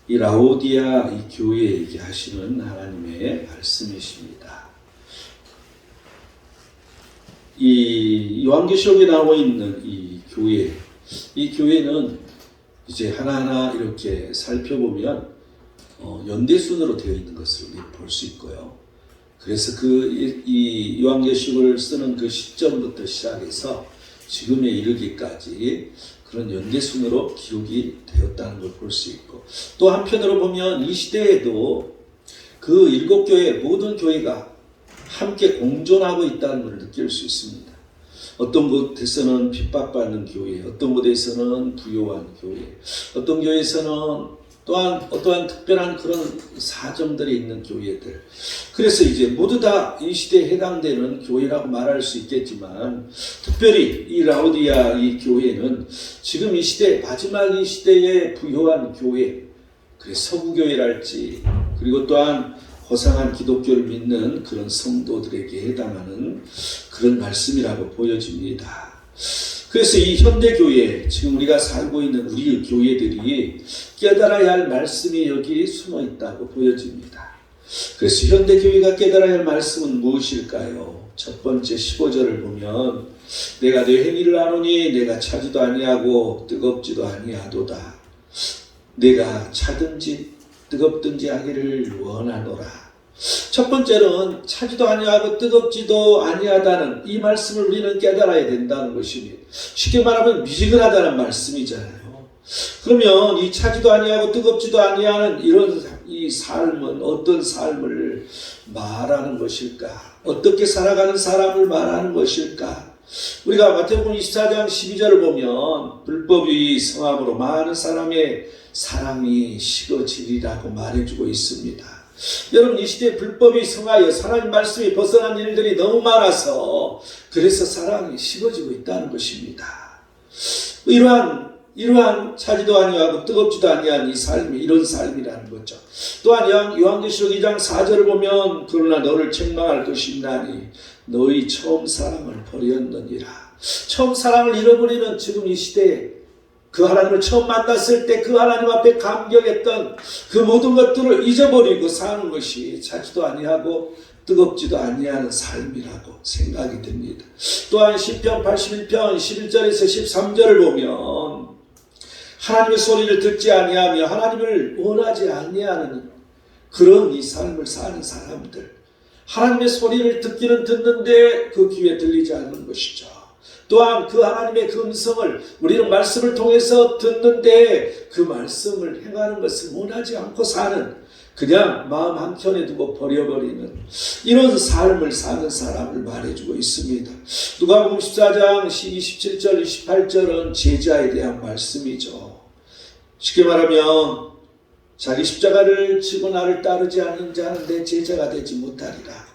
이 라오디아 이 교회에게 하시는 하나님의 말씀이십니다. 이 요한계시록에 나와 있는 이 교회는 이제 하나하나 이렇게 살펴보면 연대순으로 되어 있는 것을 볼 수 있고요. 그래서 이 요한계시록을 쓰는 그 시점부터 시작해서 지금에 이르기까지 그런 연대순으로 기록이 되었다는 걸 볼 수 있고, 또 한편으로 보면 이 시대에도 그 7교회 모든 교회가 함께 공존하고 있다는 걸 느낄 수 있습니다. 어떤 곳에서는 핍박받는 교회, 어떤 곳에서는 부요한 교회, 어떤 교회에서는 또한 어떠한 특별한 그런 사정들이 있는 교회들. 그래서 이제 모두 다 이 시대에 해당되는 교회라고 말할 수 있겠지만, 특별히 이 라오디아 이 교회는 지금 이 시대, 마지막 이 시대의 부요한 교회, 그래서 서구교회랄지, 그리고 또한 호상한 기독교를 믿는 그런 성도들에게 해당하는 그런 말씀이라고 보여집니다. 그래서 이 현대교회, 지금 우리가 살고 있는 우리 교회들이 깨달아야 할 말씀이 여기 숨어 있다고 보여집니다. 그래서 현대교회가 깨달아야 할 말씀은 무엇일까요? 첫 번째 15절을 보면, 내가 내 행위를 아노니 내가 차지도 아니하고 뜨겁지도 아니하도다. 내가 차든지 뜨겁든지 하기를 원하노라. 첫 번째는 차지도 아니하고 뜨겁지도 아니하다는 이 말씀을 우리는 깨달아야 된다는 것입니다. 쉽게 말하면 미지근하다는 말씀이잖아요. 그러면 이 차지도 아니하고 뜨겁지도 아니하는 이런 이 삶은 어떤 삶을 말하는 것일까? 어떻게 살아가는 사람을 말하는 것일까? 우리가 마태복음 24장 12절을 보면 불법이 성함으로 많은 사람의 사랑이 식어지리라고 말해주고 있습니다. 여러분, 이 시대에 불법이 성하여 하나님 말씀이 벗어난 일들이 너무 많아서 그래서 사랑이 식어지고 있다는 것입니다. 이러한 차지도 아니하고 뜨겁지도 아니한 이 삶이 이런 삶이라는 거죠. 또한 요한계시록 2장 4절을 보면, 그러나 너를 책망할 것이 있나니 너희 처음 사랑을 버렸느니라. 처음 사랑을 잃어버리는 지금 이 시대에 그 하나님을 처음 만났을 때 그 하나님 앞에 감격했던 그 모든 것들을 잊어버리고 사는 것이 차지도 아니하고 뜨겁지도 아니하는 삶이라고 생각이 됩니다. 또한 시편 81편 11절에서 13절을 보면, 하나님의 소리를 듣지 아니하며 하나님을 원하지 아니하는 그런 이 삶을 사는 사람들, 하나님의 소리를 듣기는 듣는데 그 귀에 들리지 않는 것이죠. 또한 그 하나님의 그 음성을 우리는 말씀을 통해서 듣는데 그 말씀을 행하는 것을 원하지 않고 사는, 그냥 마음 한켠에 두고 버려버리는 이런 삶을 사는 사람을 말해주고 있습니다. 누가복음 14장 27절 28절은 제자에 대한 말씀이죠. 쉽게 말하면 자기 십자가를 지고 나를 따르지 않는 자는 내 제자가 되지 못하리라.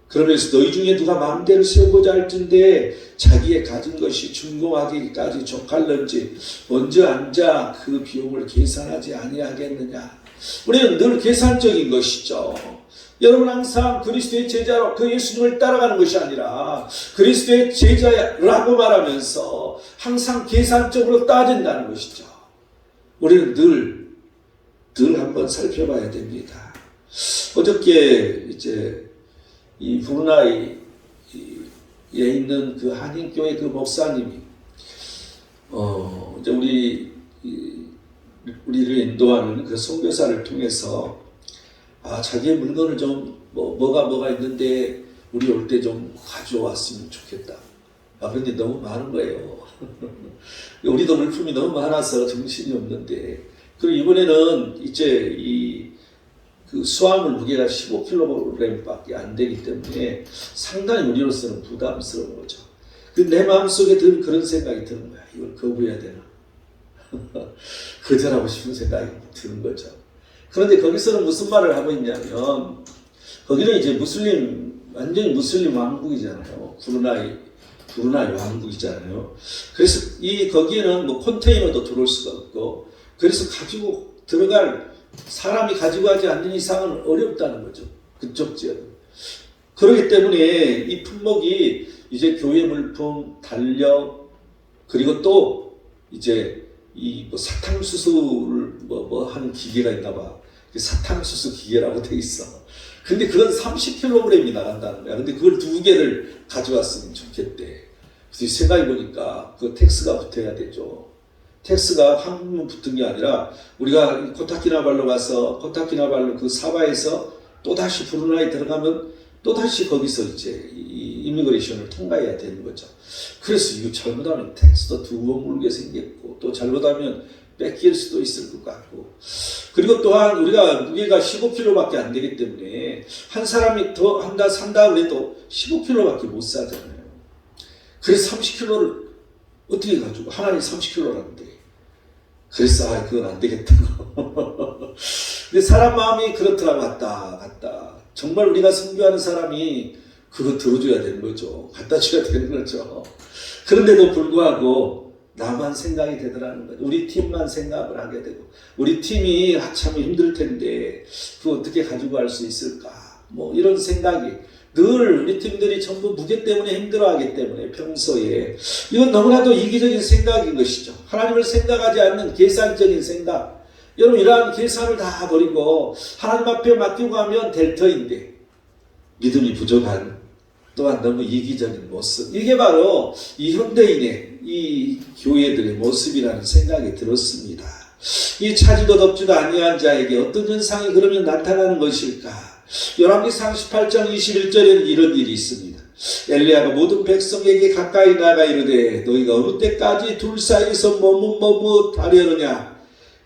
그러면서 너희 중에 누가 마음대로 세우고자 할진대 자기의 가진 것이 준공하기까지 족할는지 먼저 앉아 그 비용을 계산하지 아니하겠느냐. 우리는 늘 계산적인 것이죠. 여러분, 항상 그리스도의 제자로 그 예수님을 따라가는 것이 아니라 그리스도의 제자라고 말하면서 항상 계산적으로 따진다는 것이죠. 우리는 늘 한번 살펴봐야 됩니다. 어저께 이제 이 브루나이에 있는 그 한인교회 그 목사님이 이제 우리를 인도하는 그 선교사를 통해서 자기의 물건을 좀 뭐가 있는데 우리 올 때 좀 가져왔으면 좋겠다. 그런데 너무 많은 거예요. 우리도 물품이 너무 많아서 정신이 없는데, 그리고 이번에는 이제 그 수화물 무게가 15kg밖에 안 되기 때문에 상당히 우리로서는 부담스러운 거죠. 내 마음속에 늘 그런 생각이 드는 거야. 이걸 거부해야 되나? 거절하고 싶은 생각이 드는 거죠. 그런데 거기서는 무슨 말을 하고 있냐면, 거기는 이제 완전히 무슬림 왕국이잖아요. 브루나이 왕국이잖아요. 그래서 거기에는 컨테이너도 들어올 수가 없고, 그래서 가지고 들어갈 사람이 가지고 가지 않는 이상은 어렵다는 거죠. 그쪽 지역은. 그렇기 때문에 이 품목이 이제 교회 물품, 달력, 그리고 또 이제 이 뭐 사탕수수를 뭐 하는 기계가 있나 봐. 사탕수수 기계라고 돼 있어. 근데 그건 30kg이 나간다는 거야. 근데 그걸 2개를 가져왔으면 좋겠대. 그래서 생각해보니까 그 텍스가 붙어야 되죠. 텍스가 한국만 붙은 게 아니라 우리가 코타키나발루 가서 코타키나발루 그 사바에서 또다시 브루나이 들어가면 또다시 거기서 이제 이 이미그레이션을 통과해야 되는 거죠. 그래서 이거 잘못하면 텍스도 2번 물게 생겼고 또 잘못하면 뺏길 수도 있을 것 같고, 그리고 또한 우리가 무게가 15kg밖에 안 되기 때문에 한 사람이 더 산다 그래도 15kg밖에 못 사잖아요. 그래서 30kg를 어떻게 가지고 하나님 30kg라는데 그래서 그건 안 되겠다고. 근데 사람 마음이 그렇더라. 갔다 정말 우리가 선교하는 사람이 그거 들어줘야 되는 거죠. 갖다 줘야 되는 거죠. 그런데도 불구하고 나만 생각이 되더라는 거죠. 우리 팀만 생각을 하게 되고, 우리 팀이 참 힘들 텐데 그거 어떻게 가지고 갈 수 있을까, 뭐 이런 생각이 늘 우리 팀들이 전부 무게 때문에 힘들어하기 때문에 평소에 이건 너무나도 이기적인 생각인 것이죠. 하나님을 생각하지 않는 계산적인 생각. 여러분, 이러한 계산을 다 버리고 하나님 앞에 맡기고 가면 될 터인데 믿음이 부족한, 또한 너무 이기적인 모습, 이게 바로 이 현대인의 이 교회들의 모습이라는 생각이 들었습니다. 이 차지도 덥지도 아니한 자에게 어떤 현상이 그러면 나타나는 것일까? 열왕기상 18장 21절에는 이런 일이 있습니다. 엘리야가 모든 백성에게 가까이 나가 이르되 너희가 어느 때까지 둘 사이에서 머뭇하려느냐?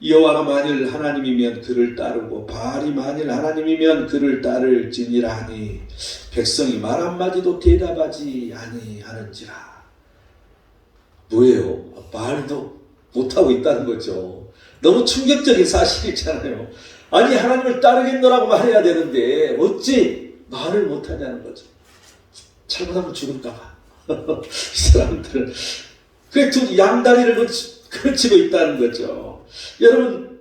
여호와가 만일 하나님이면 그를 따르고 바알이 만일 하나님이면 그를 따를지니라 하니 백성이 말 한마디도 대답하지 아니하는지라. 뭐예요? 바알도 못하고 있다는 거죠. 너무 충격적인 사실이잖아요. 아니, 하나님을 따르겠노라고 말해야 되는데 어찌 말을 못하냐는 거죠. 잘못하면 죽을까봐. 이 사람들은 그래 두 양다리를 걸치고 있다는 거죠. 여러분,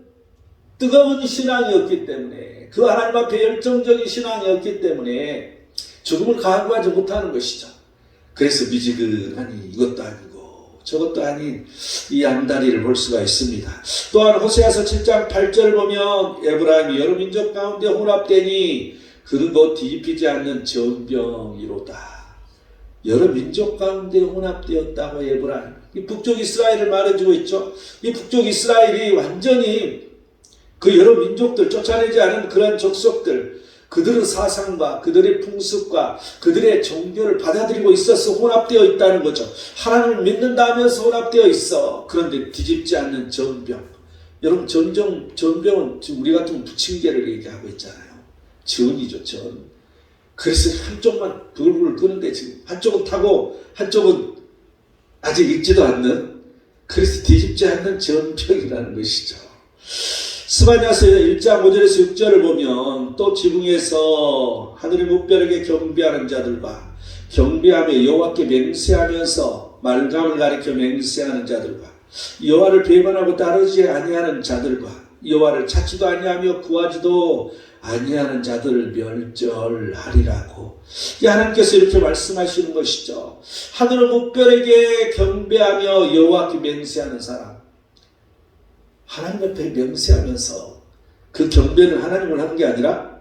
뜨거운 신앙이었기 때문에, 그 하나님 앞에 열정적인 신앙이었기 때문에 죽음을 각오하지 못하는 것이죠. 그래서 미지근하니 이것도 아니고 저것도 아닌 이 양다리를 볼 수가 있습니다. 또한 호세아서 7장 8절을 보면 에브라임이 여러 민족 가운데 혼합되니 그는 곧 뒤집히지 않는 전병이로다. 여러 민족 가운데 혼합되었다고. 에브라임, 이 북쪽 이스라엘을 말해주고 있죠. 이 북쪽 이스라엘이 완전히 그 여러 민족들, 쫓아내지 않은 그런 족속들, 그들의 사상과 그들의 풍습과 그들의 종교를 받아들이고 있어서 혼합되어 있다는 거죠. 하나님을 믿는다 하면서 혼합되어 있어. 그런데 뒤집지 않는 전병. 여러분, 전병은 지금 우리 같은 부침개를 얘기하고 있잖아요. 전이죠, 전. 그래서 한쪽만 불을 끄는데 지금 한쪽은 타고 한쪽은 아직 익지도 않는, 그래서 뒤집지 않는 전병이라는 것이죠. 스바냐서 1장 5절에서 6절을 보면 또 지붕에서 하늘의 묵별에게 경배하는 자들과 경배하며 여호와께 맹세하면서 말감을 가리켜 맹세하는 자들과 여호와를 배반하고 따르지 아니하는 자들과 여호와를 찾지도 아니하며 구하지도 아니하는 자들을 멸절하리라고. 하나님께서 이렇게 말씀하시는 것이죠. 하늘의 묵별에게 경배하며 여호와께 맹세하는 사람, 하나님 앞에 명세하면서 그 경배는 하나님을 하는 게 아니라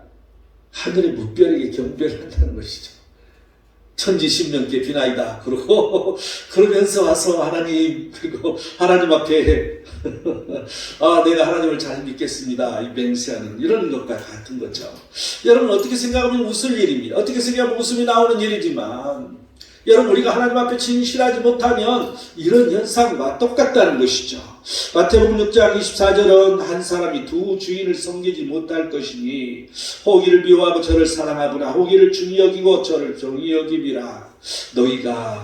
하늘의 묵별에게 경배를 한다는 것이죠. 천지신명께 비나이다 그러고 그러면서 와서 하나님, 그리고 하나님 앞에 내가 하나님을 잘 믿겠습니다, 이 맹세하는 이런 것과 같은 거죠. 여러분, 어떻게 생각하면 웃을 일입니다. 어떻게 생각하면 웃음이 나오는 일이지만, 여러분, 우리가 하나님 앞에 진실하지 못하면 이런 현상과 똑같다는 것이죠. 마태복음 6장 24절은 한 사람이 두 주인을 섬기지 못할 것이니 호기를 미워하고 저를 사랑하거나 호기를 중히 여기고 저를 경히 여김이라. 너희가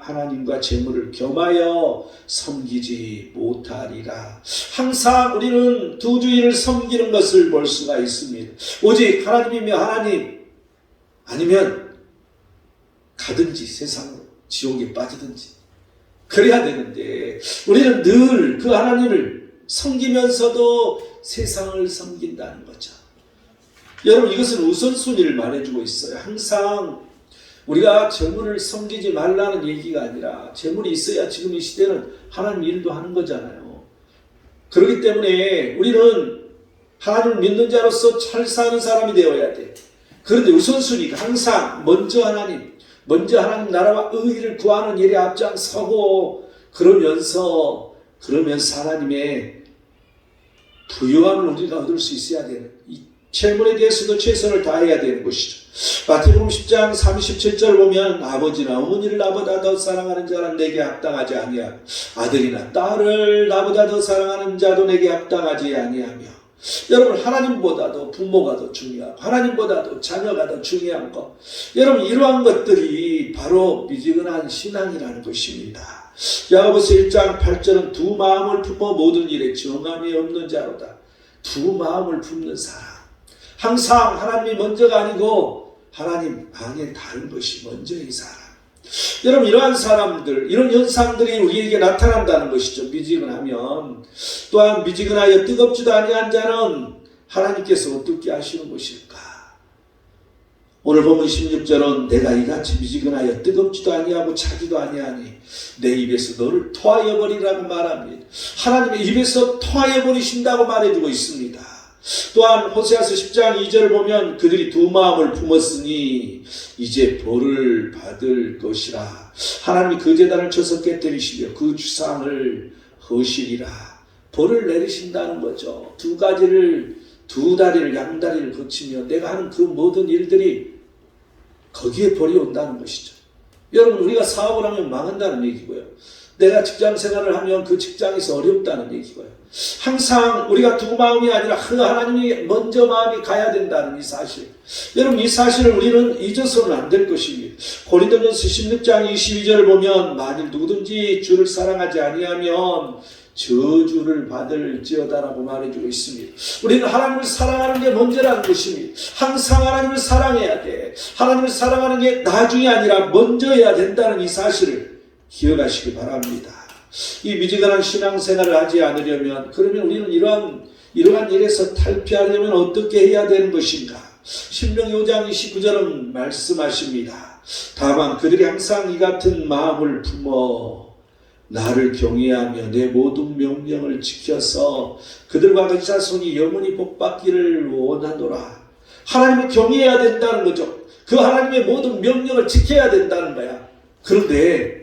하나님과 재물을 겸하여 섬기지 못하리라. 항상 우리는 두 주인을 섬기는 것을 볼 수가 있습니다. 오직 하나님이며 하나님, 아니면 가든지 세상으로 지옥에 빠지든지 그래야 되는데, 우리는 늘 그 하나님을 섬기면서도 세상을 섬긴다는 거죠. 여러분, 이것은 우선순위를 말해주고 있어요. 항상 우리가 재물을 섬기지 말라는 얘기가 아니라 재물이 있어야 지금 이 시대는 하나님 일도 하는 거잖아요. 그렇기 때문에 우리는 하나님을 믿는 자로서 잘 사는 사람이 되어야 돼. 그런데 우선순위가 항상 먼저 하나님 나라와 의의를 구하는 일에 앞장서고 그러면서 하나님의 부요함을 우리가 얻을 수 있어야 되는, 이 체문에 대해서도 최선을 다해야 되는 것이죠. 마태복음 10장 37절 보면 아버지나 어머니를 나보다 더 사랑하는 자는 내게 합당하지 아니하고 아들이나 딸을 나보다 더 사랑하는 자도 내게 합당하지 아니하며. 여러분, 하나님보다도 부모가 더 중요하고 하나님보다도 자녀가 더 중요한 것, 여러분, 이러한 것들이 바로 미지근한 신앙이라는 것입니다. 야고보서 1장 8절은 두 마음을 품어 모든 일에 정함이 없는 자로다. 두 마음을 품는 사람, 항상 하나님이 먼저가 아니고 하나님 방에 다른 것이 먼저인 사람. 여러분, 이러한 사람들, 이런 현상들이 우리에게 나타난다는 것이죠. 미지근하면. 또한 미지근하여 뜨겁지도 아니한 자는 하나님께서 어떻게 하시는 것일까? 오늘 보면 16절은 내가 이같이 미지근하여 뜨겁지도 아니하고 차지도 아니하니 내 입에서 너를 토하여 버리라고 말합니다. 하나님의 입에서 토하여 버리신다고 말해주고 있습니다. 또한 호세아서 10장 2절을 보면 그들이 두 마음을 품었으니 이제 벌을 받을 것이라. 하나님이 그 제단을 쳐서 깨뜨리시며 그 주상을 허시리라. 벌을 내리신다는 거죠. 두 다리를 양다리를 거치며 내가 하는 그 모든 일들이 거기에 벌이 온다는 것이죠. 여러분, 우리가 사업을 하면 망한다는 얘기고요. 내가 직장 생활을 하면 그 직장에서 어렵다는 얘기고요. 항상 우리가 두 마음이 아니라 하나님이 먼저 마음이 가야 된다는 이 사실. 여러분, 이 사실을 우리는 잊어서는 안 될 것입니다. 고린도전서 16장 22절을 보면 만일 누구든지 주를 사랑하지 아니하면 저주를 받을지어다라고 말해주고 있습니다. 우리는 하나님을 사랑하는 게 먼저라는 것입니다. 항상 하나님을 사랑해야 돼. 하나님을 사랑하는 게 나중이 아니라 먼저여야 된다는 이 사실을 기억하시기 바랍니다. 이 미지근한 신앙생활을 하지 않으려면, 그러면 우리는 이러한 일에서 탈피하려면 어떻게 해야 되는 것인가? 신명기 5장 29절은 말씀하십니다. 다만 그들이 항상 이 같은 마음을 품어 나를 경외하며 내 모든 명령을 지켜서 그들과 그 자손이 영원히 복받기를 원하노라. 하나님을 경외해야 된다는 거죠. 그 하나님의 모든 명령을 지켜야 된다는 거야. 그런데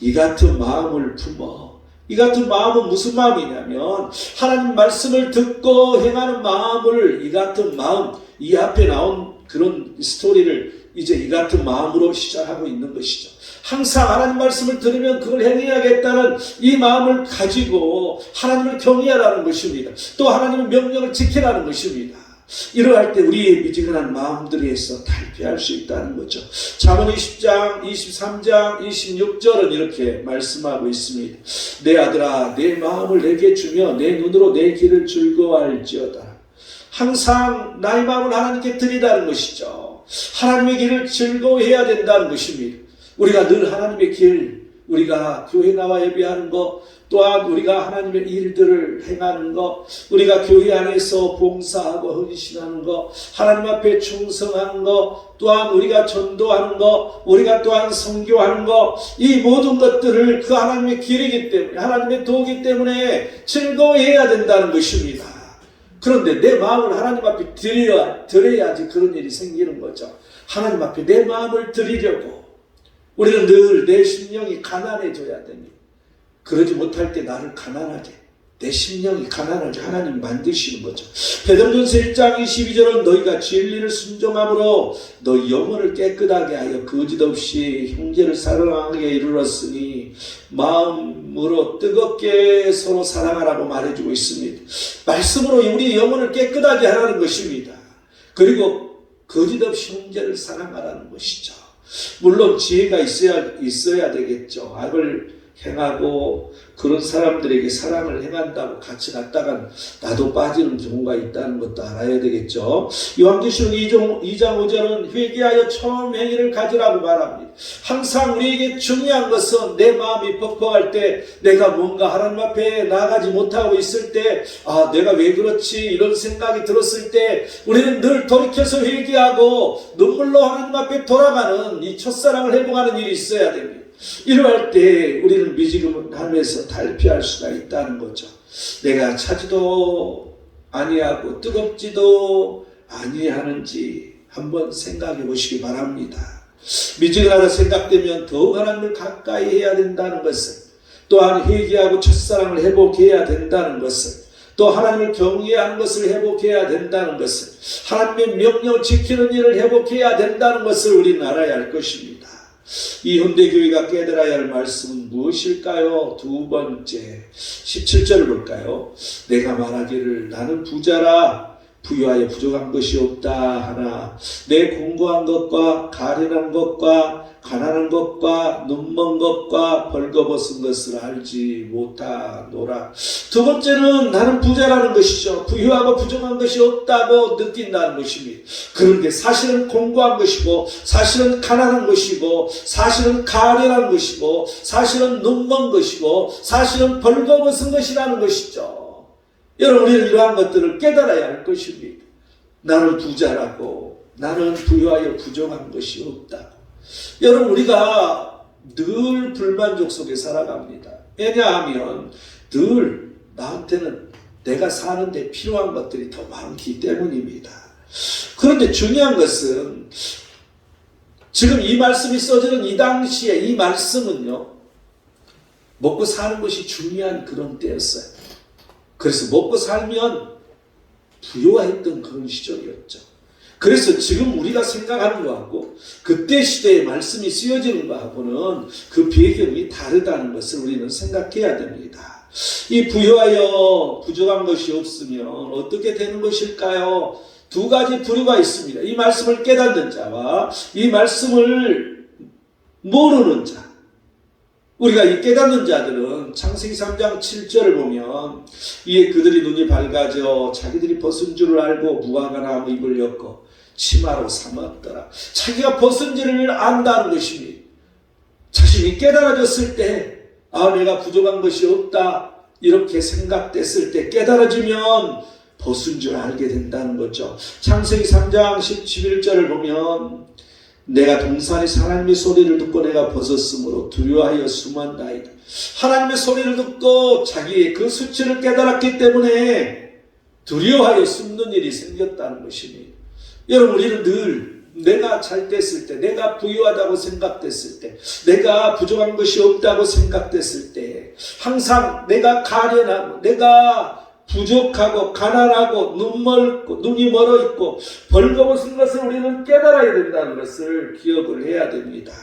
이 같은 마음을 품어. 이 같은 마음은 무슨 마음이냐면 하나님 말씀을 듣고 행하는 마음을, 이 같은 마음, 이 앞에 나온 그런 스토리를 이제 이 같은 마음으로 시작하고 있는 것이죠. 항상 하나님 말씀을 들으면 그걸 행해야겠다는 이 마음을 가지고 하나님을 경외하라는 것입니다. 또 하나님의 명령을 지키라는 것입니다. 이러할 때 우리의 미지근한 마음들에서 탈피할 수 있다는 거죠. 잠언 20장, 23장, 26절은 이렇게 말씀하고 있습니다. 내 아들아, 내 마음을 내게 주며 내 눈으로 내 길을 즐거워할지어다. 항상 나의 마음을 하나님께 드리다는 것이죠. 하나님의 길을 즐거워해야 된다는 것입니다. 우리가 늘 하나님의 길, 우리가 교회 나와 예배하는 것, 또한 우리가 하나님의 일들을 행하는 것, 우리가 교회 안에서 봉사하고 헌신하는 것, 하나님 앞에 충성하는 것, 또한 우리가 전도하는 것, 우리가 또한 선교하는 것, 이 모든 것들을 그 하나님의 길이기 때문에, 하나님의 도기 때문에 즐거워해야 된다는 것입니다. 그런데 내 마음을 하나님 앞에 드려야지 그런 일이 생기는 거죠. 하나님 앞에 내 마음을 드리려고 우리는 늘 내 심령이 가난해져야 됩니다. 그러지 못할 때 나를 가난하게, 내 심령이 가난하게 하나님 만드시는 거죠. 베드로전서 1장 22절은 너희가 진리를 순종함으로 너희 영혼을 깨끗하게 하여 거짓없이 형제를 사랑하게 이르렀으니 마음으로 뜨겁게 서로 사랑하라고 말해주고 있습니다. 말씀으로 우리 영혼을 깨끗하게 하라는 것입니다. 그리고 거짓없이 형제를 사랑하라는 것이죠. 물론 지혜가 있어야 되겠죠. 악을 행하고 그런 사람들에게 사랑을 행한다고 같이 갔다간 나도 빠지는 경우가 있다는 것도 알아야 되겠죠. 요한계시록 2장 5절은 회개하여 처음 행위를 가지라고 말합니다. 항상 우리에게 중요한 것은 내 마음이 퍽퍽할 때, 내가 뭔가 하나님 앞에 나아가지 못하고 있을 때, 내가 왜 그렇지 이런 생각이 들었을 때 우리는 늘 돌이켜서 회개하고 눈물로 하나님 앞에 돌아가는 이 첫사랑을 회복하는 일이 있어야 됩니다. 이러할 때 우리는 미지근함에서 탈피할 수가 있다는 거죠. 내가 차지도 아니하고 뜨겁지도 아니하는지 한번 생각해 보시기 바랍니다. 미지근하다 생각되면 더욱 하나님을 가까이 해야 된다는 것을, 또한 회개하고 첫사랑을 회복해야 된다는 것을, 또 하나님을 경외해야 하는 것을 회복해야 된다는 것을, 하나님의 명령을 지키는 일을 회복해야 된다는 것을 우리는 알아야 할 것입니다. 이 현대교회가 깨달아야 할 말씀은 무엇일까요? 두 번째, 17절을 볼까요? 내가 말하기를 나는 부자라 부유하여 부족한 것이 없다 하나 내 공고한 것과 가련한 것과 가난한 것과 눈먼 것과 벌거벗은 것을 알지 못하노라. 두 번째는 나는 부자라는 것이죠. 부유하고 부족한 것이 없다고 느낀다는 것입니다. 그런데 사실은 공고한 것이고, 사실은 가난한 것이고, 사실은 가련한 것이고, 사실은 눈먼 것이고, 사실은 벌거벗은 것이라는 것이죠. 여러분, 우리는 이러한 것들을 깨달아야 할 것입니다. 나는 부자라고, 나는 부유하여 부족한 것이 없다고. 여러분, 우리가 늘 불만족 속에 살아갑니다. 왜냐하면 늘 나한테는 내가 사는데 필요한 것들이 더 많기 때문입니다. 그런데 중요한 것은 지금 이 말씀이 써지는 이 당시에 이 말씀은요, 먹고 사는 것이 중요한 그런 때였어요. 그래서 먹고 살면 부유했던 그런 시절이었죠. 그래서 지금 우리가 생각하는 것하고 그때 시대의 말씀이 쓰여지는 것하고는 그 배경이 다르다는 것을 우리는 생각해야 됩니다. 이 부유하여 부족한 것이 없으면 어떻게 되는 것일까요? 두 가지 부류가 있습니다. 이 말씀을 깨닫는 자와 이 말씀을 모르는 자. 우리가 이 깨닫는 자들은 창세기 3장 7절을 보면 이에 그들이 눈이 밝아져 자기들이 벗은 줄을 알고 무화과 나무 잎을 엮어 치마로 삼았더라. 자기가 벗은 줄을 안다는 것입니다. 자신이 깨달아졌을 때 내가 부족한 것이 없다 이렇게 생각됐을 때 깨달아지면 벗은 줄 알게 된다는 거죠. 창세기 3장 11절을 보면 내가 동산에서 하나님의 소리를 듣고 내가 벗었으므로 두려워하여 숨었나이다. 하나님의 소리를 듣고 자기의 그 수치를 깨달았기 때문에 두려워하여 숨는 일이 생겼다는 것입니다. 여러분, 우리는 늘 내가 잘 됐을 때, 내가 부유하다고 생각됐을 때, 내가 부족한 것이 없다고 생각됐을 때, 항상 내가 가련하고 내가 부족하고 가난하고 눈이 멀어 있고 벌거벗은 것을 우리는 깨달아야 된다는 것을 기억을 해야 됩니다.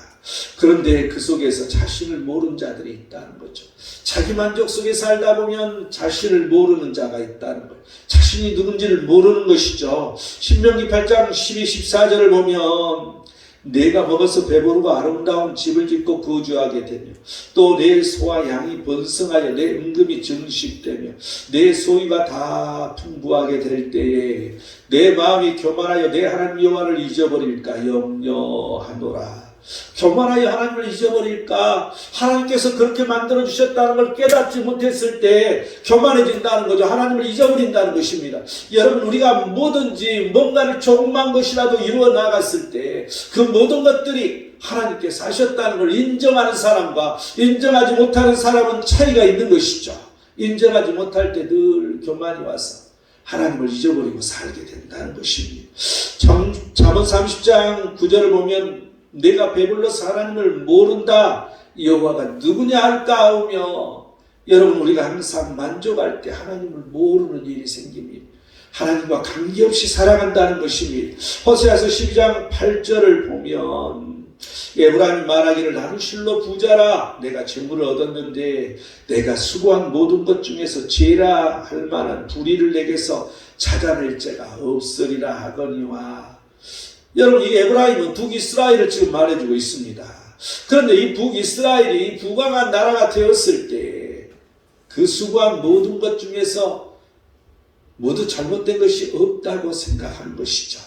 그런데 그 속에서 자신을 모르는 자들이 있다는 거죠. 자기 만족 속에 살다 보면 자신을 모르는 자가 있다는 거예요. 자신이 누군지를 모르는 것이죠. 신명기 8장 12, 14절을 보면 내가 먹어서 배부르고 아름다운 집을 짓고 거주하게 되며 또 내 소와 양이 번성하여 내 임금이 증식되며 내 소유가 다 풍부하게 될 때에 내 마음이 교만하여 내 하나님 여호와를 잊어버릴까 염려하노라. 교만하여 하나님을 잊어버릴까? 하나님께서 그렇게 만들어주셨다는 걸 깨닫지 못했을 때 교만해진다는 거죠. 하나님을 잊어버린다는 것입니다. 여러분, 우리가 뭐든지 뭔가를 조그만 것이라도 이루어 나갔을 때 그 모든 것들이 하나님께서 하셨다는 걸 인정하는 사람과 인정하지 못하는 사람은 차이가 있는 것이죠. 인정하지 못할 때 늘 교만이 와서 하나님을 잊어버리고 살게 된다는 것입니다. 잠언 30장 9절을 보면 내가 배불러서 하나님을 모른다 여호와가 누구냐 할까 하며, 여러분, 우리가 항상 만족할 때 하나님을 모르는 일이 생깁니다. 하나님과 관계없이 살아간다는 것입니다. 호세아서 12장 8절을 보면 에브라임이 말하기를 나는 실로 부자라 내가 재물을 얻었는데 내가 수고한 모든 것 중에서 죄라 할 만한 불의를 내게서 찾아낼 자가 없으리라 하거니와. 여러분, 이 에브라임은 북이스라엘을 지금 말해주고 있습니다. 그런데 이 북이스라엘이 부강한 나라가 되었을 때 그 수고한 모든 것 중에서 모두 잘못된 것이 없다고 생각하는 것이죠.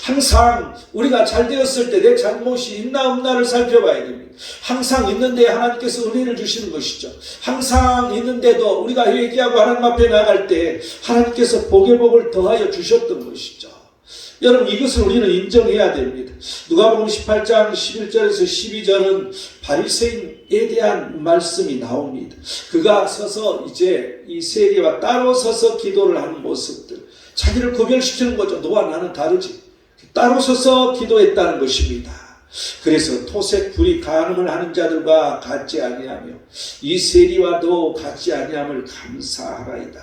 항상 우리가 잘 되었을 때 내 잘못이 있나 없나를 살펴봐야 됩니다. 항상 있는데 하나님께서 은혜를 주시는 것이죠. 항상 있는데도 우리가 회개하고 하나님 앞에 나갈 때 하나님께서 복의 복을 더하여 주셨던 것이죠. 여러분, 이것을 우리는 인정해야 됩니다. 누가복음 18장 11절에서 12절은 바리새인 대한 말씀이 나옵니다. 그가 서서 이제 이 세리와 따로 서서 기도를 하는 모습들, 자기를 구별시키는 거죠. 너와 나는 다르지. 따로 서서 기도했다는 것입니다. 그래서 토색 불이 간음을 하는 자들과 같지 아니하며 이 세리와도 같지 아니함을 감사하라이다.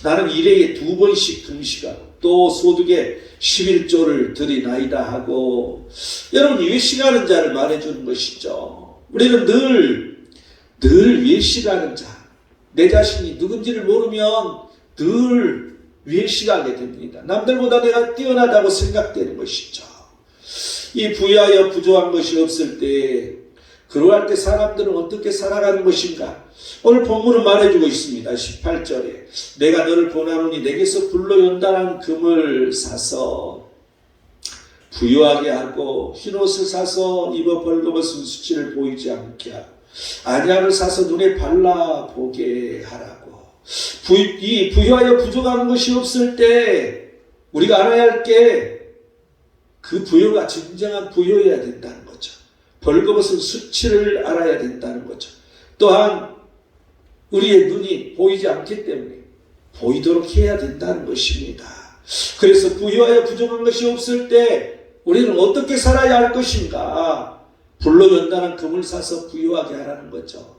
나는 일회에 2번씩 금식하고 또 소득에 11조를 드리나이다 하고, 여러분 외식하는 자를 말해주는 것이죠. 우리는 늘 외식하는 자, 내 자신이 누군지를 모르면 늘 외식하게 됩니다. 남들보다 내가 뛰어나다고 생각되는 것이죠. 이 부유하여 부족한 것이 없을 때, 그러할 때 사람들은 어떻게 살아가는 것인가? 오늘 본문은 말해주고 있습니다. 18절에 내가 너를 권하노니 내게서 불로 연단한 금을 사서 부유하게 하고 흰옷을 사서 입어 벌거벗은 수치를 보이지 않게 하고 안약을 사서 눈에 발라보게 하라고. 이 부유하여 부족한 것이 없을 때 우리가 알아야 할 게 그 부유가 진정한 부유여야 된다는 거죠. 벌거벗은 수치를 알아야 된다는 거죠. 또한 우리의 눈이 보이지 않기 때문에 보이도록 해야 된다는 것입니다. 그래서 부유하여 부족한 것이 없을 때 우리는 어떻게 살아야 할 것인가? 불로 연단한 금을 사서 부유하게 하라는 거죠.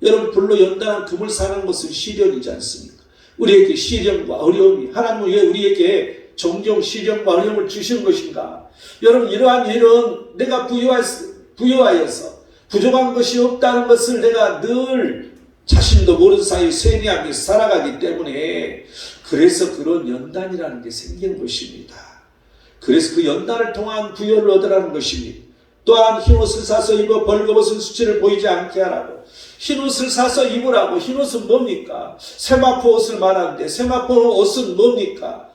여러분, 불로 연단한 금을 사는 것은 시련이지 않습니까? 우리에게 시련과 어려움이, 하나님은 왜 우리에게 종종 시련과 어려움을 주시는 것인가? 여러분, 이러한 일은 내가 부유하여서 부족한 것이 없다는 것을 내가 늘 자신도 모르는 사이에 쇠뇌하며 살아가기 때문에, 그래서 그런 연단이라는 게 생기는 것입니다. 그래서 그 연단을 통한 부여를 얻으라는 것입니다. 또한 흰옷을 사서 입어 벌거벗은 수치를 보이지 않게 하라고. 흰옷을 사서 입으라고. 흰옷은 뭡니까? 세마포 옷을 말하는데 세마포 옷은 뭡니까?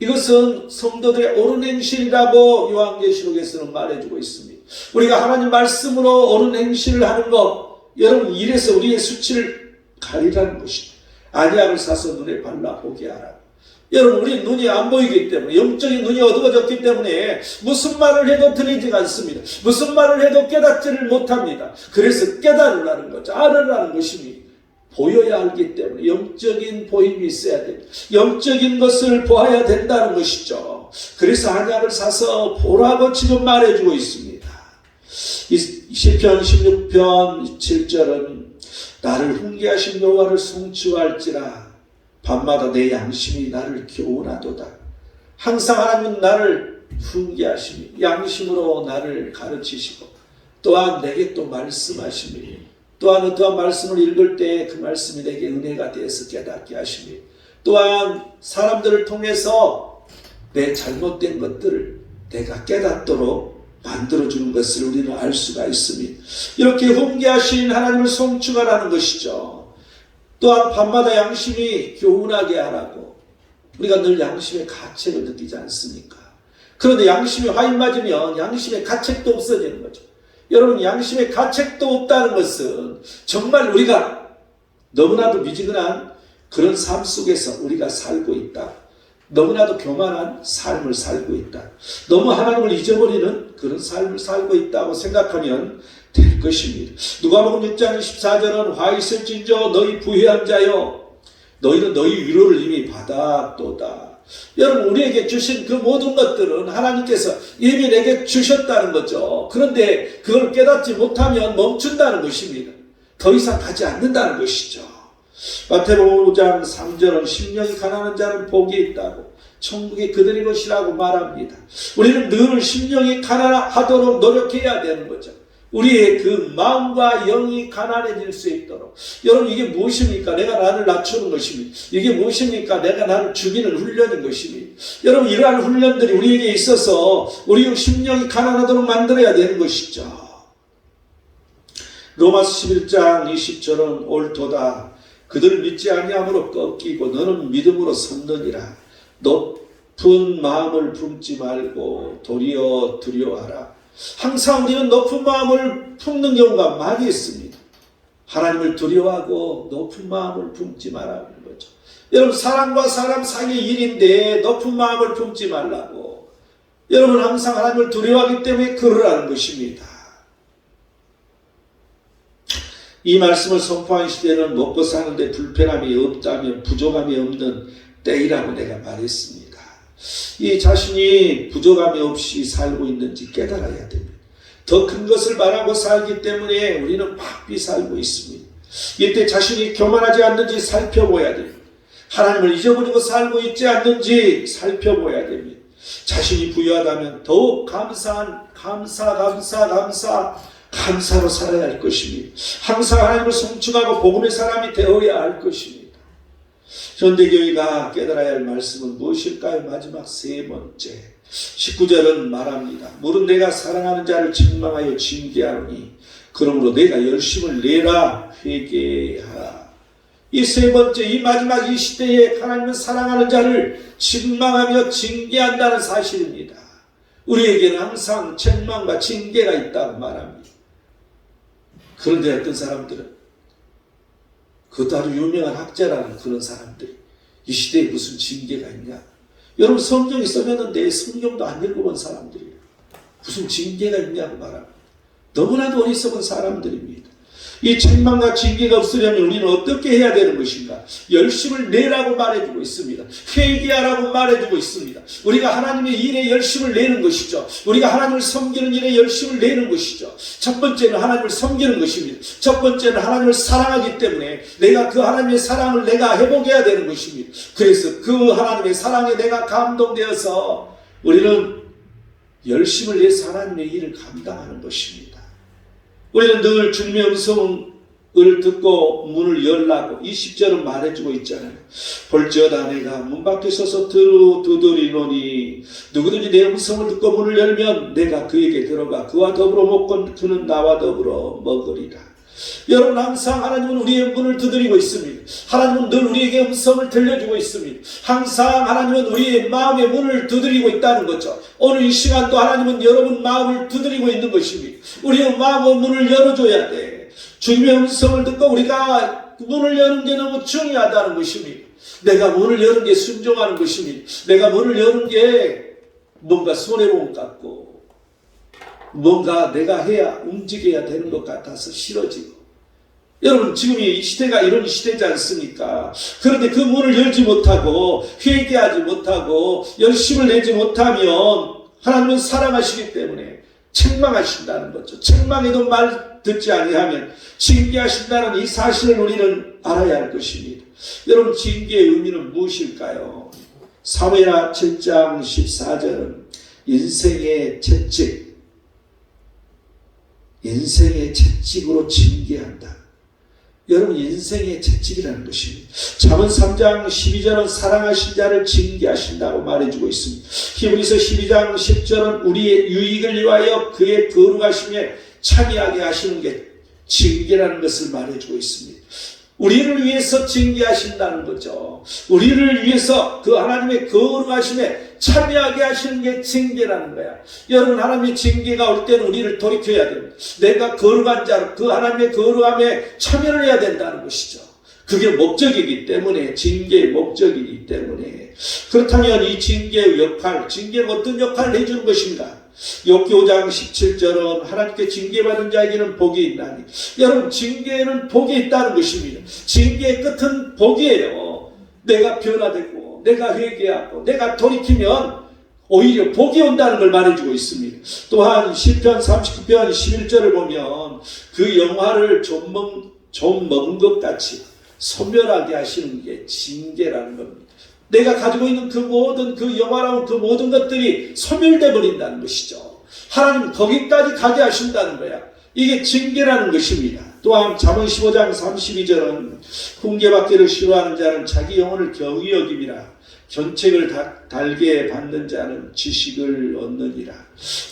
이것은 성도들의 옳은 행실이라고 요한계시록에서는 말해주고 있습니다. 우리가 하나님 말씀으로 옳은 행실을 하는 것, 여러분, 이래서 우리의 수치를 가리라는 것입니다. 안약을 사서 눈에 발라보게 하라고. 여러분, 우리 눈이 안 보이기 때문에, 영적인 눈이 어두워졌기 때문에 무슨 말을 해도 들리지가 않습니다. 무슨 말을 해도 깨닫지를 못합니다. 그래서 깨달으라는 거죠. 알으라는 것입니다. 보여야 하기 때문에 영적인 보임이 있어야 됩니다. 영적인 것을 보아야 된다는 것이죠. 그래서 안약을 사서 보라고 지금 말해주고 있습니다. 시편 16편 7절은 나를 훈계하신 여호와를 송축할지라 밤마다 내 양심이 나를 교훈하도다. 항상 하나님은 나를 훈계하시니 양심으로 나를 가르치시고 또한 내게 또 말씀하시니 또한 어떠한 말씀을 읽을 때 그 말씀이 내게 은혜가 되어서 깨닫게 하시니 또한 사람들을 통해서 내 잘못된 것들을 내가 깨닫도록 만들어주는 것을 우리는 알 수가 있습니다. 이렇게 훈계하신 하나님을 송축하라는 것이죠. 또한 밤마다 양심이 교훈하게 하라고. 우리가 늘 양심의 가책을 느끼지 않습니까? 그런데 양심이 화인 맞으면 양심의 가책도 없어지는 거죠. 여러분, 양심의 가책도 없다는 것은 정말 우리가 너무나도 미지근한 그런 삶 속에서 우리가 살고 있다. 너무나도 교만한 삶을 살고 있다. 너무 하나님을 잊어버리는 그런 삶을 살고 있다고 생각하면 될 것입니다. 누가복음 6장 24절은 화 있을진저 너희 부유한 자여 너희는 너희 위로를 이미 받았도다. 여러분, 우리에게 주신 그 모든 것들은 하나님께서 이미 내게 주셨다는 거죠. 그런데 그걸 깨닫지 못하면 멈춘다는 것입니다. 더 이상 가지 않는다는 것이죠. 마태복음 5장 3절은 심령이 가난한 자는 복이 있다고 천국이 그들의 것이라고 말합니다. 우리는 늘 심령이 가난하도록 노력해야 되는 거죠. 우리의 그 마음과 영이 가난해질 수 있도록. 여러분, 이게 무엇입니까? 내가 나를 낮추는 것입니다. 이게 무엇입니까? 내가 나를 죽이는 훈련인 것입니다. 여러분, 이러한 훈련들이 우리에게 있어서 우리 심령이 가난하도록 만들어야 되는 것이죠. 로마서 11장 20절은 옳도다. 그들을 믿지 아니함으로 꺾이고 너는 믿음으로 섰느니라. 높은 마음을 품지 말고 도리어 두려워하라. 항상 우리는 높은 마음을 품는 경우가 많이 있습니다. 하나님을 두려워하고 높은 마음을 품지 말라는 거죠. 여러분, 사람과 사람 사이의 일인데 높은 마음을 품지 말라고. 여러분, 항상 하나님을 두려워하기 때문에 그러라는 것입니다. 이 말씀을 선포한 시대는 먹고 사는데 불편함이 없다면 부족함이 없는 때이라고 내가 말했습니다. 이 자신이 부족함이 없이 살고 있는지 깨달아야 됩니다. 더 큰 것을 바라고 살기 때문에 우리는 바삐 살고 있습니다. 이때 자신이 교만하지 않는지 살펴보아야 됩니다. 하나님을 잊어버리고 살고 있지 않는지 살펴보아야 됩니다. 자신이 부유하다면 더욱 감사로 살아야 할 것입니다. 항상 하나님을 송축하고 복음의 사람이 되어야 할 것입니다. 현대교회가 깨달아야 할 말씀은 무엇일까요? 마지막 세 번째 19절은 말합니다. 물은 내가 사랑하는 자를 책망하여 징계하노니 그러므로 내가 열심을 내라 회개하라. 이 세 번째, 이 마지막 이 시대에 하나님은 사랑하는 자를 책망하며 징계한다는 사실입니다. 우리에게는 항상 책망과 징계가 있다고 말합니다. 그런데 어떤 사람들은, 그것도 아주 유명한 학자라는 그런 사람들이 이 시대에 무슨 징계가 있냐? 여러분, 성경이 써졌는데 성경도 안 읽어본 사람들이에요. 무슨 징계가 있냐고 말합니다. 너무나도 어리석은 사람들입니다. 이 책망과 징계가 없으려면 우리는 어떻게 해야 되는 것인가? 열심을 내라고 말해주고 있습니다. 회개하라고 말해주고 있습니다. 우리가 하나님의 일에 열심을 내는 것이죠. 우리가 하나님을 섬기는 일에 열심을 내는 것이죠. 첫 번째는 하나님을 섬기는 것입니다. 첫 번째는 하나님을 사랑하기 때문에 내가 그 하나님의 사랑을 내가 회복해야 되는 것입니다. 그래서 그 하나님의 사랑에 내가 감동되어서 우리는 열심을 내서 하나님의 일을 감당하는 것입니다. 우리는 늘 주님의 음성을 듣고 문을 열라고 20절은 말해주고 있잖아요. 볼지어다 내가 문 밖에 서서 두드리노니 누구든지 내 음성을 듣고 문을 열면 내가 그에게 들어가 그와 더불어 먹고 그는 나와 더불어 먹으리라. 여러분, 항상 하나님은 우리의 문을 두드리고 있습니다. 하나님은 늘 우리에게 음성을 들려주고 있습니다. 항상 하나님은 우리의 마음의 문을 두드리고 있다는 거죠. 오늘 이 시간도 하나님은 여러분 마음을 두드리고 있는 것입니다. 우리의 마음의 문을 열어줘야 돼. 주님의 음성을 듣고 우리가 문을 여는 게 너무 중요하다는 것입니다. 내가 문을 여는 게 순종하는 것입니다. 내가 문을 여는 게 뭔가 손해보험 같고 뭔가 내가 해야 움직여야 되는 것 같아서 싫어지고. 여러분, 지금 이 시대가 이런 시대지 않습니까? 그런데 그 문을 열지 못하고 회개하지 못하고 열심을 내지 못하면 하나님은 사랑하시기 때문에 책망하신다는 거죠. 책망해도 말 듣지 아니하면 징계하신다는 이 사실을 우리는 알아야 할 것입니다. 여러분, 징계의 의미는 무엇일까요? 사무엘하 7장 14절은 인생의 채찍으로 징계한다. 여러분, 인생의 채찍이라는 것입니다. 잠언 3장 12절은 사랑하신 자를 징계하신다고 말해주고 있습니다. 히브리서 12장 10절은 우리의 유익을 위하여 그의 거룩하심에 참여하게 하시는 게 징계라는 것을 말해주고 있습니다. 우리를 위해서 징계하신다는 거죠. 우리를 위해서 그 하나님의 거룩하심에 참여하게 하시는 게 징계라는 거야. 여러분, 하나님의 징계가 올 때는 우리를 돌이켜야 됩니다. 내가 거룩한 자로 그 하나님의 거룩함에 참여를 해야 된다는 것이죠. 그게 목적이기 때문에, 징계의 목적이기 때문에. 그렇다면 이 징계의 역할, 징계는 어떤 역할을 해주는 것인가? 욥기 5장 17절은 하나님께 징계받은 자에게는 복이 있나니. 여러분, 징계에는 복이 있다는 것입니다. 징계의 끝은 복이에요. 내가 변화되고 내가 회개하고 내가 돌이키면 오히려 복이 온다는 걸 말해주고 있습니다. 또한 시편 39편 11절을 보면 그 영화를 좀 먹은 것 같이 소멸하게 하시는 게 징계라는 겁니다. 내가 가지고 있는 그 모든 그 영화라고 그 모든 것들이 소멸돼 버린다는 것이죠. 하나님은 거기까지 가게 하신다는 거야. 이게 징계라는 것입니다. 또한 잠언 15장 32절은 훈계받기를 싫어하는 자는 자기 영혼을 경히 여김이라 견책을 달게 받는 자는 지식을 얻느니라.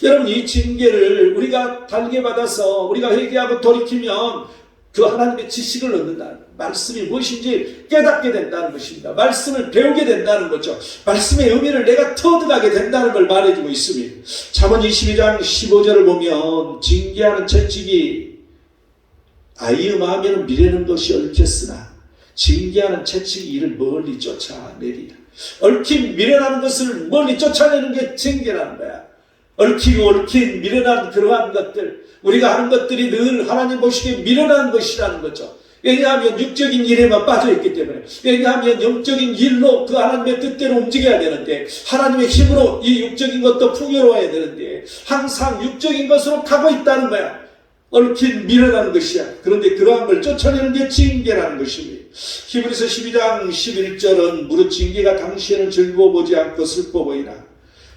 여러분, 이 징계를 우리가 달게 받아서 우리가 회개하고 돌이키면 그 하나님의 지식을 얻는다. 말씀이 무엇인지 깨닫게 된다는 것입니다. 말씀을 배우게 된다는 거죠. 말씀의 의미를 내가 터득하게 된다는 걸 말해주고 있습니다. 잠언 22장 15절을 보면 징계하는 채찍이 아이의 마음에는 미래는 것이 얽혔으나 징계하는 채찍이 이를 멀리 쫓아내리라. 얽힌 미래라는 것을 멀리 쫓아내는 게 징계라는 거야. 얽히고 얽힌 미련한 그러한 것들, 우리가 하는 것들이 늘 하나님 보시기에 미련한 것이라는 거죠. 왜냐하면 육적인 일에만 빠져있기 때문에, 왜냐하면 영적인 일로 그 하나님의 뜻대로 움직여야 되는데, 하나님의 힘으로 이 육적인 것도 풍요로워야 되는데 항상 육적인 것으로 가고 있다는 거야. 얽힌 미련한 것이야. 그런데 그러한 걸 쫓아내는 게 징계라는 것입니다. 히브리서 12장 11절은 무릇 징계가 당시에는 즐거워 보지 않고 슬퍼 보이나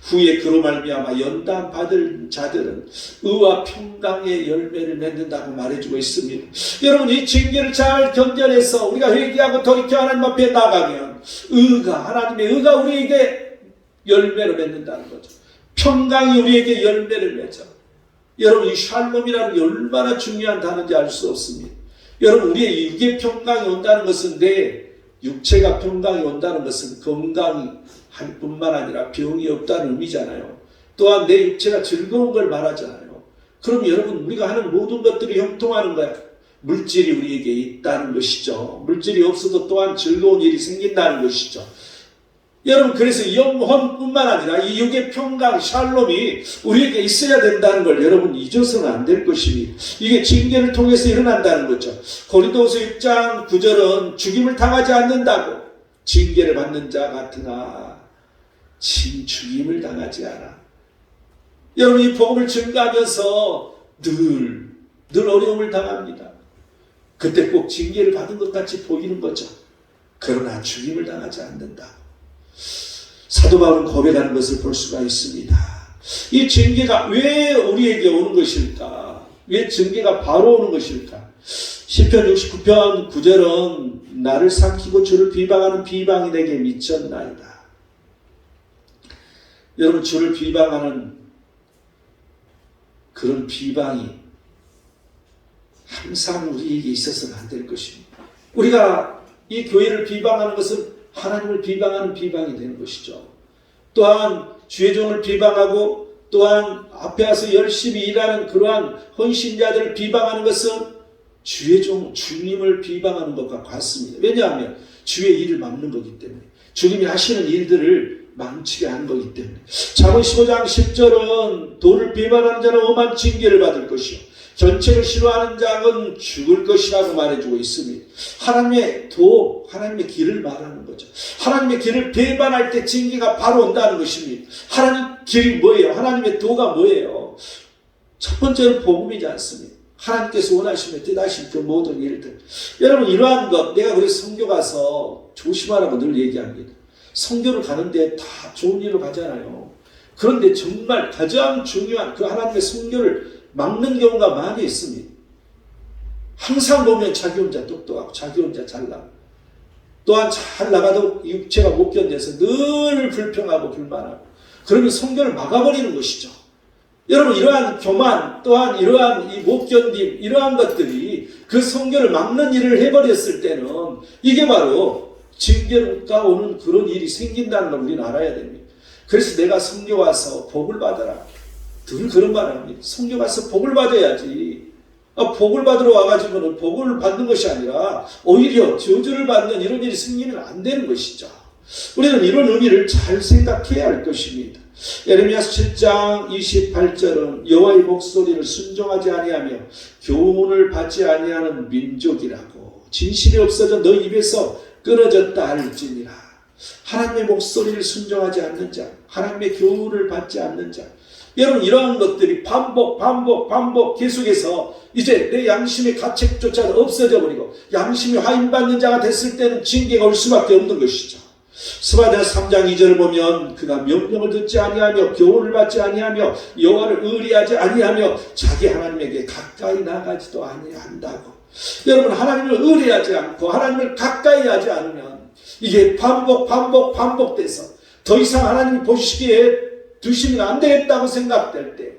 후에 그로 말미암아 연단 받을 자들은 의와 평강의 열매를 맺는다고 말해주고 있습니다. 여러분, 이 징계를 잘 견뎌내서 우리가 회개하고 돌이켜 하나님 앞에 나가면 하나님의 의가 우리에게 열매를 맺는다는 거죠. 평강이 우리에게 열매를 맺어. 여러분, 이 샬롬이라는 게 얼마나 중요한 단어인지 알 수 없습니다. 여러분, 우리의 육의 평강이 온다는 것은, 내 육체가 평강이 온다는 것은 건강이 할 뿐만 아니라 병이 없다는 의미잖아요. 또한 내 육체가 즐거운 걸 말하잖아요. 그럼 여러분, 우리가 하는 모든 것들이 형통하는 거야. 물질이 우리에게 있다는 것이죠. 물질이 없어도 또한 즐거운 일이 생긴다는 것이죠. 여러분, 그래서 영혼뿐만 아니라 이 육의 평강, 샬롬이 우리에게 있어야 된다는 걸 여러분 잊어서는 안 될 것입니다. 이게 징계를 통해서 일어난다는 거죠. 고린도후서 6장 9절은 죽임을 당하지 않는다고, 징계를 받는 자 같으나 죽임을 당하지 않아. 여러분, 이 복음을 증거하면서 늘 어려움을 당합니다. 그때 꼭 징계를 받은 것 같이 보이는 거죠. 그러나 죽임을 당하지 않는다. 사도 바울은 고백하는 것을 볼 수가 있습니다. 이 징계가 왜 우리에게 오는 것일까? 왜 징계가 바로 오는 것일까? 시편 69편 9절은 나를 삼키고 주를 비방하는 비방이 내게 미쳤나이다. 여러분, 주를 비방하는 그런 비방이 항상 우리에게 있어서는 안 될 것입니다. 우리가 이 교회를 비방하는 것은 하나님을 비방하는 비방이 되는 것이죠. 또한 주의 종을 비방하고 또한 앞에 와서 열심히 일하는 그러한 헌신자들을 비방하는 것은 주의 종, 주님을 비방하는 것과 같습니다. 왜냐하면 주의 일을 막는 거기 때문에, 주님이 하시는 일들을 망치게 하는 거기 때문에. 잠언 15장 10절은 도를 비방하는 자는 엄한 징계를 받을 것이요 견책을 싫어하는 자는 죽을 것이라고 말해주고 있습니다. 하나님의 도, 하나님의 길을 말하는 거죠. 하나님의 길을 배반할 때 징계가 바로 온다는 것입니다. 하나님 길이 뭐예요? 하나님의 도가 뭐예요? 첫 번째는 복음이지 않습니까? 하나님께서 원하시면 뜻하신 그 모든 일들. 여러분, 이러한 것, 내가 그래서 선교 가서 조심하라고 늘 얘기합니다. 선교를 가는데 다 좋은 일로 가잖아요. 그런데 정말 가장 중요한 그 하나님의 선교를 막는 경우가 많이 있습니다. 항상 보면 자기 혼자 똑똑하고 자기 혼자 잘나고, 또한 잘 나가도 육체가 못 견뎌서 늘 불평하고 불만하고, 그러면 선교를 막아버리는 것이죠. 여러분, 이러한 교만, 또한 이러한 이 못 견딤, 이러한 것들이 그 선교를 막는 일을 해버렸을 때는 이게 바로 징계가 오는 그런 일이 생긴다는 걸 우리는 알아야 됩니다. 그래서 내가 선교 와서 복을 받아라, 늘 그런 말을 합니다. 선교 가서 복을 받아야지. 복을 받으러 와가지고는 복을 받는 것이 아니라 오히려 저주를 받는 이런 일이 생기면 안 되는 것이죠. 우리는 이런 의미를 잘 생각해야 할 것입니다. 예레미야서 7장 28절은 여호와의 목소리를 순종하지 아니하며 교훈을 받지 아니하는 민족이라고, 진실이 없어져 너 입에서 끊어졌다 할지니라. 하나님의 목소리를 순종하지 않는 자, 하나님의 교훈을 받지 않는 자. 여러분, 이러한 것들이 반복 계속해서 이제 내 양심의 가책조차 없어져 버리고 양심이 화인받는 자가 됐을 때는 징계가 올 수밖에 없는 것이죠. 스바냐 3장 2절을 보면 그가 명령을 듣지 아니하며 교훈을 받지 아니하며 여호와를 의리하지 아니하며 자기 하나님에게 가까이 나가지도 아니한다고. 여러분, 하나님을 의리하지 않고 하나님을 가까이 하지 않으면 이게 반복돼서 더 이상 하나님이 보시기에 두시면 안 되겠다고 생각될 때,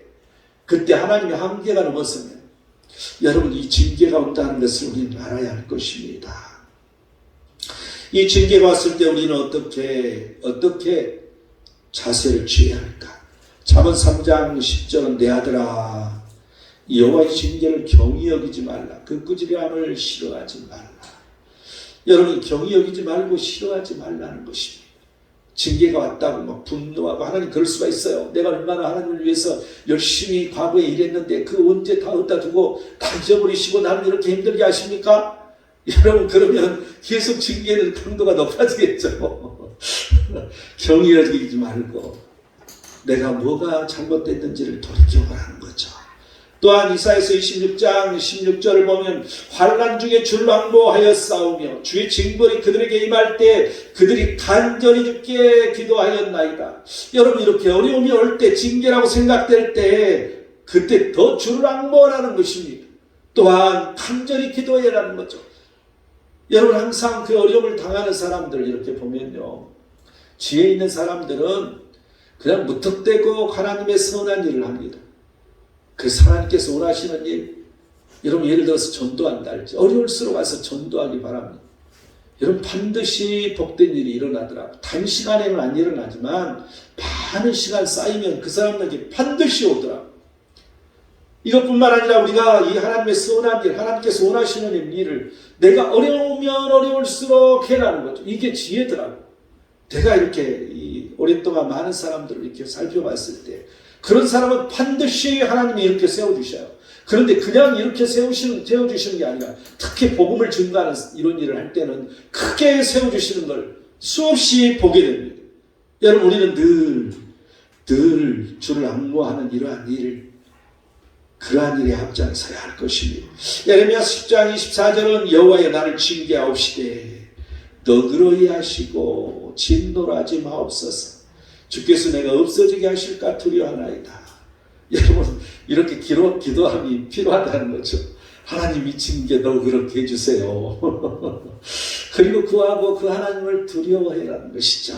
그때 하나님의 한계가 넘었으면 여러분, 이 징계가 온다는 것을 우리는 알아야 할 것입니다. 이 징계가 왔을 때 우리는 어떻게 자세를 취해야 할까? 잠언 3장 10절은 내 아들아 여호와의 징계를 경히 여기지 말라. 그 꾸지람을 싫어하지 말라. 여러분, 경히 여기지 말고 싫어하지 말라는 것입니다. 징계가 왔다고 막 분노하고 하나님 그럴 수가 있어요. 내가 얼마나 하나님을 위해서 열심히 과거에 일했는데 그 언제 다 얻다 두고 다 잊어버리시고 나는 이렇게 힘들게 하십니까? 여러분 그러면 계속 징계는 강도가 높아지겠죠. 경이 여기지 말고 내가 뭐가 잘못됐는지를 돌이켜보라는 거죠. 또한 이사야서 26장 16절을 보면 환난 중에 주를 왕복하여 싸우며 주의 징벌이 그들에게 임할 때 그들이 간절히 주께 기도하였나이다. 여러분 이렇게 어려움이 올 때 징계라고 생각될 때 그때 더 주를 왕복하라는 것입니다. 또한 간절히 기도해라는 거죠. 여러분 항상 그 어려움을 당하는 사람들 이렇게 보면요, 지혜 있는 사람들은 그냥 무턱대고 하나님의 선한 일을 합니다. 그래서 하나님께서 원하시는 일, 여러분 예를 들어서 전도한다 할지 어려울수록 와서 전도하기 바랍니다. 여러분 반드시 복된 일이 일어나더라고요. 단시간에는 안 일어나지만 많은 시간 쌓이면 그 사람에게 반드시 오더라고요. 이것뿐만 아니라 우리가 이 하나님의 선한 일, 하나님께서 원하시는 일을 내가 어려우면 어려울수록 해라는 거죠. 이게 지혜더라고요. 내가 이렇게 오랫동안 많은 사람들을 이렇게 살펴봤을 때 그런 사람은 반드시 하나님이 이렇게 세워주셔요. 그런데 그냥 이렇게 세워주시는 게 아니라 특히 복음을 증거하는 이런 일을 할 때는 크게 세워주시는 걸 수없이 보게 됩니다. 여러분 우리는 늘 주를 앙모하는 이러한 일을 그러한 일에 앞장서야 할 것입니다. 예레미야 10장 24절은 여호와여 나를 징계하옵시되 너그러이 하시고 진노하지 마옵소서. 주께서 내가 없어지게 하실까 두려워하나이다. 여러분 이렇게 기도함이 필요하다는 거죠. 하나님이 징계 너그럽게 해주세요. 그리고 그하고 그 하나님을 두려워해라는 것이죠.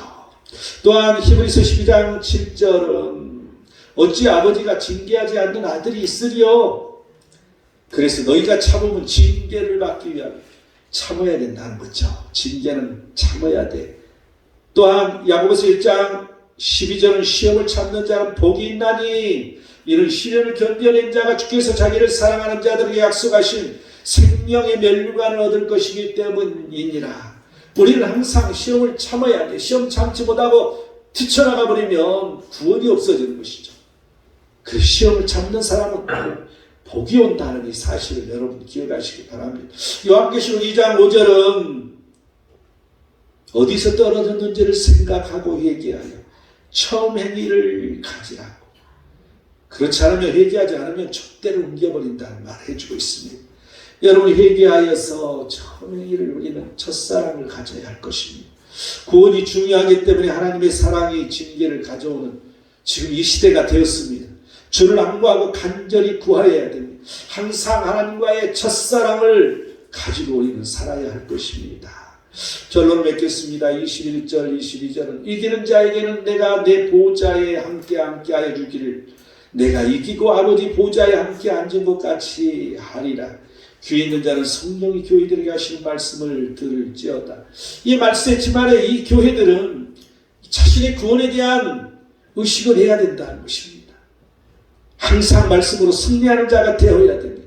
또한 히브리서 12장 7절은 어찌 아버지가 징계하지 않는 아들이 있으리요. 그래서 너희가 참으면 징계를 받기 위하여 참아야 된다는 거죠. 징계는 참아야 돼. 또한 야고보서 1장 12절은 시험을 참는 자는 복이 있나니 이는 시련을 견뎌낸 자가 주께서 자기를 사랑하는 자들에게 약속하신 생명의 면류관을 얻을 것이기 때문이니라. 우리는 항상 시험을 참아야 돼. 시험 참지 못하고 뛰쳐나가 버리면 구원이 없어지는 것이죠. 그 시험을 참는 사람은 복이 온다는 이 사실을 여러분 기억하시기 바랍니다. 요한계시록 2장 5절은 어디서 떨어졌는지를 생각하고 회개하여 처음 행위를 가지라고. 그렇지 않으면 회개하지 않으면 촛대를 옮겨버린다는 말을 해주고 있습니다. 여러분이 회개하여서 처음 행위를 우리는 첫사랑을 가져야 할 것입니다. 구원이 중요하기 때문에 하나님의 사랑이 징계를 가져오는 지금 이 시대가 되었습니다. 주를 앙모하고 간절히 구하여야 됩니다. 항상 하나님과의 첫사랑을 가지고 우리는 살아야 할 것입니다. 결론을 맺겠습니다. 21절 22절은 이기는 자에게는 내가 내 보좌에 함께 하여 주기를 내가 이기고 아버지 보좌에 함께 앉은 것 같이 하리라. 귀 있는 자는 성령이 교회들에게 하시는 말씀을 들을지어다. 이 말씀했지만 이 교회들은 자신의 구원에 대한 의식을 해야 된다는 것입니다. 항상 말씀으로 승리하는 자가 되어야 됩니다.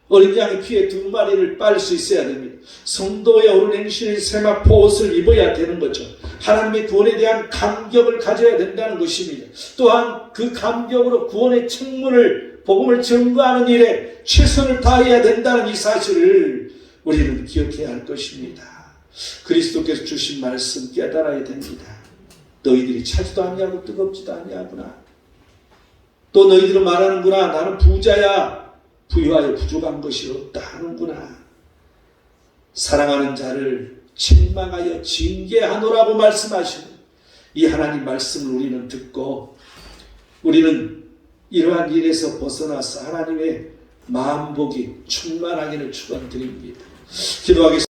어린 양의 피에 2마리를 빨 수 있어야 됩니다. 성도의 어른 행실의 세마포 옷을 입어야 되는 거죠. 하나님의 구원에 대한 감격을 가져야 된다는 것입니다. 또한 그 감격으로 구원의 책무를 복음을 증거하는 일에 최선을 다해야 된다는 이 사실을 우리는 기억해야 할 것입니다. 그리스도께서 주신 말씀 깨달아야 됩니다. 너희들이 차지도 아니하고 뜨겁지도 아니하구나. 또 너희들은 말하는구나. 나는 부자야. 부유하여 부족한 것이 없다 하는구나. 사랑하는 자를 책망하여 징계하노라고 말씀하시는 이 하나님 말씀을 우리는 듣고 우리는 이러한 일에서 벗어나서 하나님의 마음복이 충만하기를 축원드립니다. 기도하겠습니다.